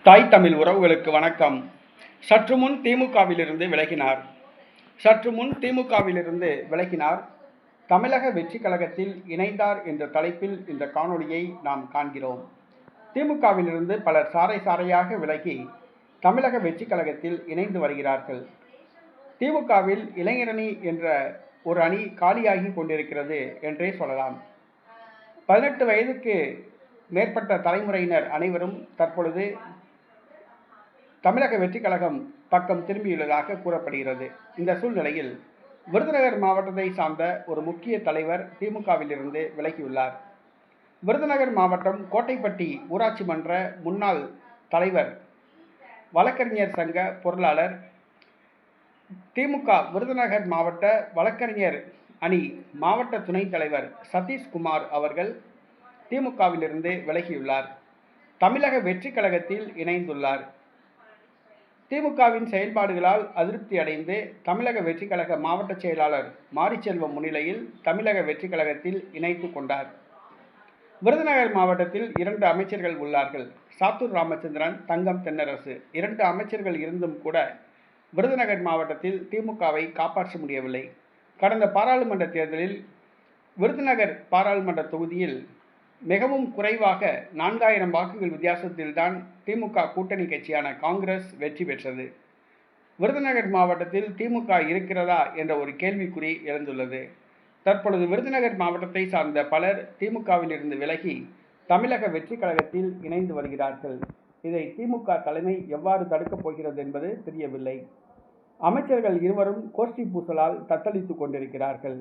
தாய் தமிழ் உறவுகளுக்கு வணக்கம். சற்றுமுன் திமுகவிலிருந்து விலகினார். தமிழக வெற்றிக் கழகத்தில் இணைந்தார் என்ற தலைப்பில் இந்த காணொளியை நாம் காண்கிறோம். திமுகவிலிருந்து பலர் சாறை சாறையாக விலகி தமிழக வெற்றிக் கழகத்தில் இணைந்து வருகிறார்கள். திமுகவில் இளைஞரணி என்ற ஒரு அணி காலியாகி கொண்டிருக்கிறது என்றே சொல்லலாம். 18 வயதுக்கு மேற்பட்ட தலைமுறையினர் அனைவரும் தற்பொழுது தமிழக வெற்றிக் கழகம் பக்கம் திரும்பியுள்ளதாக கூறப்படுகிறது. இந்த சூழ்நிலையில் விருதுநகர் மாவட்டத்தை சார்ந்த ஒரு முக்கிய தலைவர் திமுகவிலிருந்து விலகியுள்ளார். விருதுநகர் மாவட்டம் கோட்டைப்பட்டி ஊராட்சி மன்ற முன்னாள் தலைவர், வழக்கறிஞர் சங்க பொருளாளர், திமுக விருதுநகர் மாவட்ட வழக்கறிஞர் அணி மாவட்ட துணைத் தலைவர் சதீஷ்குமார் அவர்கள் திமுகவிலிருந்து விலகியுள்ளார். தமிழக வெற்றிக் கழகத்தில் இணைந்துள்ளார். திமுகவின் செயல்பாடுகளால் அதிருப்தி அடைந்து தமிழக வெற்றிக் கழக மாவட்ட செயலாளர் மாரிச்செல்வம் முன்னிலையில் தமிழக வெற்றிக் கழகத்தில் இணைத்து கொண்டார். விருதுநகர் மாவட்டத்தில் 2 அமைச்சர்கள் உள்ளார்கள். சாத்தூர் ராமச்சந்திரன், தங்கம் தென்னரசு 2 அமைச்சர்கள் இருந்தும் கூட விருதுநகர் மாவட்டத்தில் திமுகவை காப்பாற்ற முடியவில்லை. கடந்த பாராளுமன்ற தேர்தலில் விருதுநகர் பாராளுமன்ற தொகுதியில் மிகவும் குறைவாக 4000 வாக்குகள் வித்தியாசத்தில்தான் திமுக கூட்டணி கட்சியான காங்கிரஸ் வெற்றி பெற்றது. விருதுநகர் மாவட்டத்தில் திமுக இருக்கிறதா என்ற ஒரு கேள்விக்குறி எழுந்துள்ளது. தற்பொழுது விருதுநகர் மாவட்டத்தை சார்ந்த பலர் திமுகவில் இருந்து விலகி தமிழக வெற்றிக் கழகத்தில் இணைந்து வருகிறார்கள். இதை திமுக தலைமை எவ்வாறு தடுக்கப் போகிறது என்பது தெரியவில்லை. அமைச்சர்கள் இருவரும் கோஷ்டி பூசலால் தத்தளித்துக் கொண்டிருக்கிறார்கள்.